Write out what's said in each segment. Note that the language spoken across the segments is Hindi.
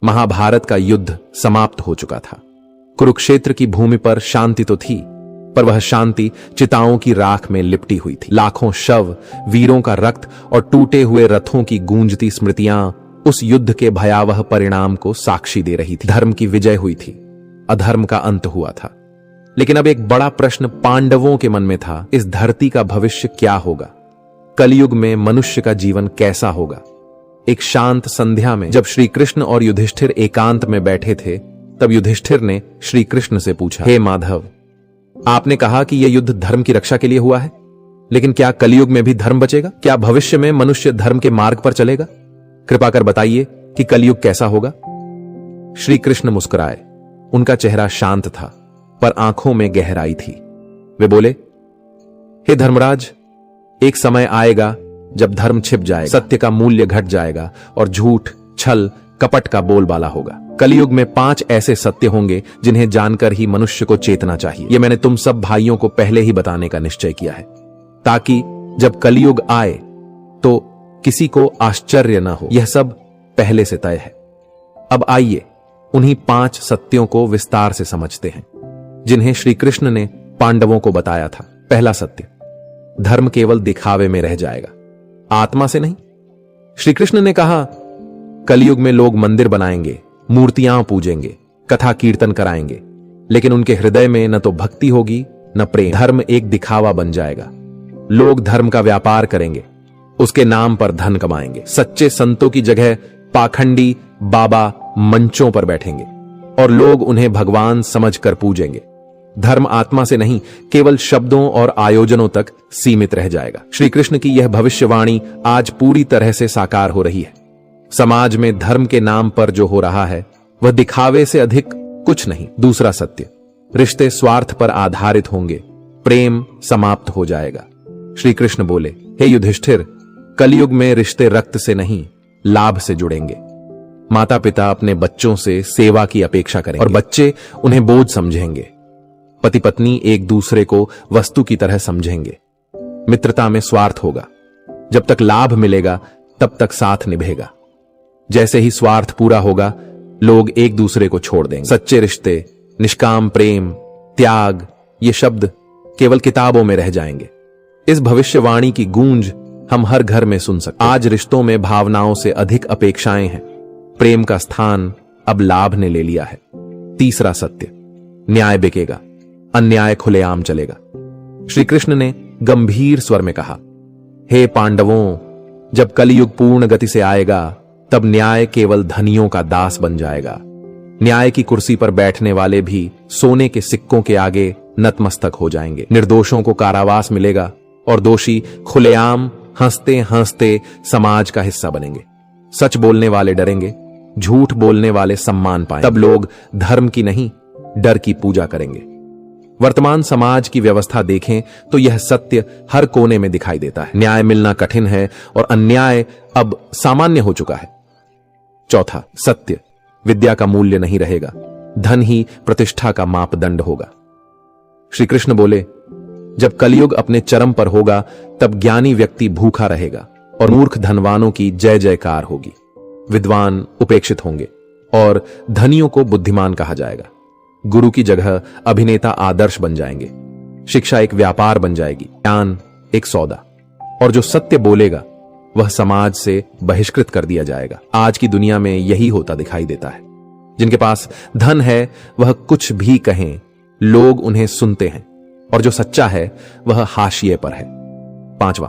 महाभारत का युद्ध समाप्त हो चुका था। कुरुक्षेत्र की भूमि पर शांति तो थी, पर वह शांति चिताओं की राख में लिपटी हुई थी। लाखों शव, वीरों का रक्त और टूटे हुए रथों की गूंजती स्मृतियां उस युद्ध के भयावह परिणाम को साक्षी दे रही थी। धर्म की विजय हुई थी, अधर्म का अंत हुआ था। लेकिन अब एक बड़ा प्रश्न पांडवों के मन में था, इस धरती का भविष्य क्या होगा? कलयुग में मनुष्य का जीवन कैसा होगा? एक शांत संध्या में जब श्री कृष्ण और युधिष्ठिर एकांत में बैठे थे, तब युधिष्ठिर ने श्री कृष्ण से पूछा, हे माधव, आपने कहा कि यह युद्ध धर्म की रक्षा के लिए हुआ है, लेकिन क्या कलयुग में भी धर्म बचेगा? क्या भविष्य में मनुष्य धर्म के मार्ग पर चलेगा? कृपा कर बताइए कि कलयुग कैसा होगा? श्री कृष्ण मुस्कुराए। उनका चेहरा शांत था, पर आंखों में गहराई थी। वे बोले, हे धर्मराज, एक समय आएगा जब धर्म छिप जाएगा, सत्य का मूल्य घट जाएगा और झूठ, छल, कपट का बोलबाला होगा। कलयुग में 5 ऐसे सत्य होंगे जिन्हें जानकर ही मनुष्य को चेतना चाहिए। यह मैंने तुम सब भाइयों को पहले ही बताने का निश्चय किया है, ताकि जब कलयुग आए तो किसी को आश्चर्य न हो। यह सब पहले से तय है। अब आइए उन्हीं 5 सत्यों को विस्तार से समझते हैं, जिन्हें श्री कृष्ण ने पांडवों को बताया था। पहला सत्य, धर्म केवल दिखावे में रह जाएगा, आत्मा से नहीं। श्री कृष्ण ने कहा, कलयुग में लोग मंदिर बनाएंगे, मूर्तियां पूजेंगे, कथा कीर्तन कराएंगे, लेकिन उनके हृदय में न तो भक्ति होगी न प्रेम। धर्म एक दिखावा बन जाएगा। लोग धर्म का व्यापार करेंगे, उसके नाम पर धन कमाएंगे। सच्चे संतों की जगह पाखंडी बाबा मंचों पर बैठेंगे और लोग उन्हें भगवान समझकर पूजेंगे। धर्म आत्मा से नहीं, केवल शब्दों और आयोजनों तक सीमित रह जाएगा। श्री कृष्ण की यह भविष्यवाणी आज पूरी तरह से साकार हो रही है। समाज में धर्म के नाम पर जो हो रहा है वह दिखावे से अधिक कुछ नहीं। दूसरा सत्य, रिश्ते स्वार्थ पर आधारित होंगे, प्रेम समाप्त हो जाएगा। श्री कृष्ण बोले, हे युधिष्ठिर, कलयुग में रिश्ते रक्त से नहीं, लाभ से जुड़ेंगे। माता पिता अपने बच्चों से सेवा की अपेक्षा करेंगे और बच्चे उन्हें बोझ समझेंगे। पति पत्नी एक दूसरे को वस्तु की तरह समझेंगे। मित्रता में स्वार्थ होगा, जब तक लाभ मिलेगा तब तक साथ निभेगा। जैसे ही स्वार्थ पूरा होगा, लोग एक दूसरे को छोड़ देंगे। सच्चे रिश्ते, निष्काम प्रेम, त्याग, ये शब्द केवल किताबों में रह जाएंगे। इस भविष्यवाणी की गूंज हम हर घर में सुन सकते हैं। आज रिश्तों में भावनाओं से अधिक अपेक्षाएं हैं। प्रेम का स्थान अब लाभ ने ले लिया है। तीसरा सत्य, न्याय बिकेगा, अन्याय खुलेआम चलेगा। श्री कृष्ण ने गंभीर स्वर में कहा, हे पांडवों, जब कलयुग पूर्ण गति से आएगा तब न्याय केवल धनियों का दास बन जाएगा। न्याय की कुर्सी पर बैठने वाले भी सोने के सिक्कों के आगे नतमस्तक हो जाएंगे। निर्दोषों को कारावास मिलेगा और दोषी खुलेआम हंसते हंसते समाज का हिस्सा बनेंगे। सच बोलने वाले डरेंगे, झूठ बोलने वाले सम्मान पाएंगे। तब लोग धर्म की नहीं, डर की पूजा करेंगे। वर्तमान समाज की व्यवस्था देखें तो यह सत्य हर कोने में दिखाई देता है। न्याय मिलना कठिन है और अन्याय अब सामान्य हो चुका है। चौथा सत्य, विद्या का मूल्य नहीं रहेगा, धन ही प्रतिष्ठा का मापदंड होगा। श्री कृष्ण बोले, जब कलयुग अपने चरम पर होगा तब ज्ञानी व्यक्ति भूखा रहेगा और मूर्ख धनवानों की जय जयकार होगी। विद्वान उपेक्षित होंगे और धनियों को बुद्धिमान कहा जाएगा। गुरु की जगह अभिनेता आदर्श बन जाएंगे। शिक्षा एक व्यापार बन जाएगी, ज्ञान एक सौदा, और जो सत्य बोलेगा वह समाज से बहिष्कृत कर दिया जाएगा। आज की दुनिया में यही होता दिखाई देता है। जिनके पास धन है वह कुछ भी कहें, लोग उन्हें सुनते हैं, और जो सच्चा है वह हाशिए पर है। पांचवा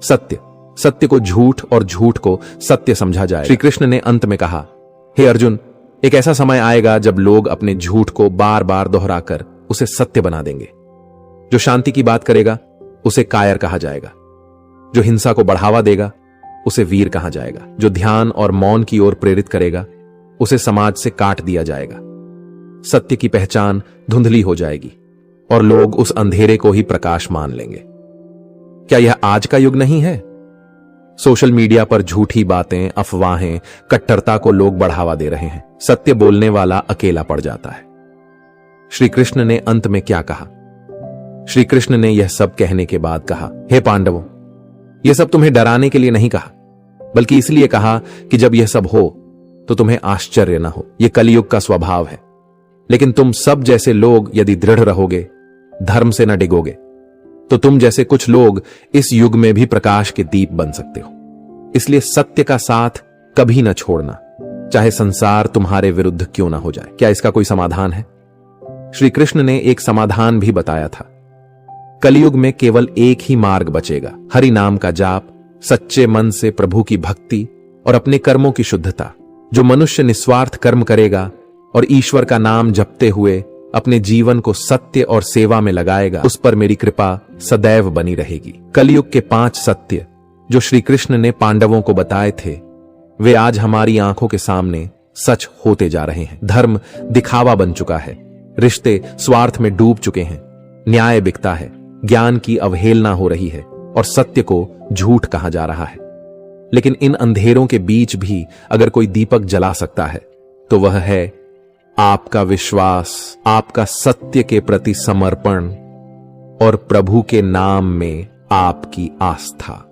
सत्य, सत्य को झूठ और झूठ को सत्य समझा जाए। श्री कृष्ण ने अंत में कहा, हे अर्जुन, एक ऐसा समय आएगा जब लोग अपने झूठ को बार बार दोहराकर उसे सत्य बना देंगे। जो शांति की बात करेगा उसे कायर कहा जाएगा, जो हिंसा को बढ़ावा देगा उसे वीर कहा जाएगा, जो ध्यान और मौन की ओर प्रेरित करेगा उसे समाज से काट दिया जाएगा। सत्य की पहचान धुंधली हो जाएगी और लोग उस अंधेरे को ही प्रकाश मान लेंगे। क्या यह आज का युग नहीं है? सोशल मीडिया पर झूठी बातें, अफवाहें, कट्टरता को लोग बढ़ावा दे रहे हैं। सत्य बोलने वाला अकेला पड़ जाता है। श्री कृष्ण ने अंत में क्या कहा? श्री कृष्ण ने यह सब कहने के बाद कहा, हे पांडवों, यह सब तुम्हें डराने के लिए नहीं कहा, बल्कि इसलिए कहा कि जब यह सब हो तो तुम्हें आश्चर्य न हो। यह कलयुग का स्वभाव है। लेकिन तुम सब जैसे लोग यदि दृढ़ रहोगे, धर्म से न डिगोगे, तो तुम जैसे कुछ लोग इस युग में भी प्रकाश के दीप बन सकते हो। इसलिए सत्य का साथ कभी न छोड़ना, चाहे संसार तुम्हारे विरुद्ध क्यों ना हो जाए। क्या इसका कोई समाधान है? श्री कृष्ण ने एक समाधान भी बताया था। कलयुग में केवल एक ही मार्ग बचेगा, हरि नाम का जाप, सच्चे मन से प्रभु की भक्ति और अपने कर्मों की शुद्धता। जो मनुष्य निस्वार्थ कर्म करेगा और ईश्वर का नाम जपते हुए अपने जीवन को सत्य और सेवा में लगाएगा, उस पर मेरी कृपा सदैव बनी रहेगी। कलयुग के 5 सत्य जो श्री कृष्ण ने पांडवों को बताए थे, वे आज हमारी आंखों के सामने सच होते जा रहे हैं। धर्म दिखावा बन चुका है, रिश्ते स्वार्थ में डूब चुके हैं, न्याय बिकता है, ज्ञान की अवहेलना हो रही है और सत्य को झूठ कहा जा रहा है। लेकिन इन अंधेरों के बीच भी अगर कोई दीपक जला सकता है तो वह है आपका विश्वास, आपका सत्य के प्रति समर्पण और प्रभु के नाम में आपकी आस्था।